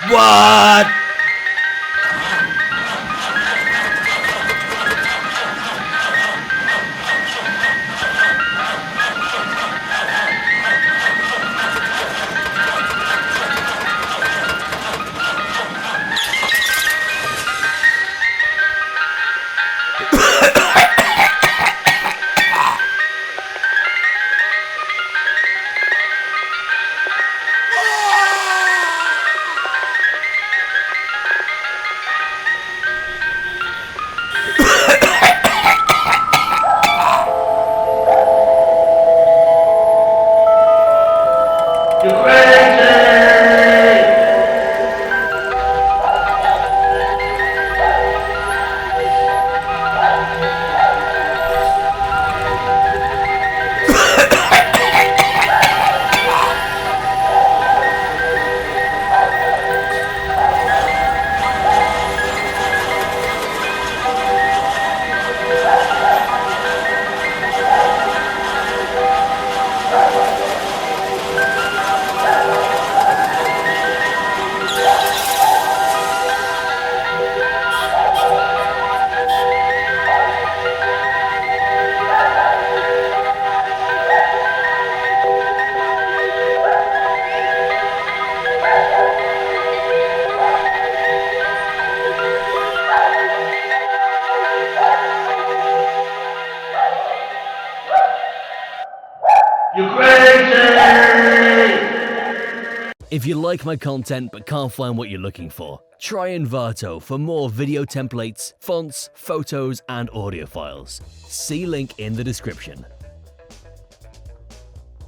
What? You're crazy! You're crazy! If you like my content but can't find what you're looking for, try Envato for more video templates, fonts, photos, and audio files. See link in the description.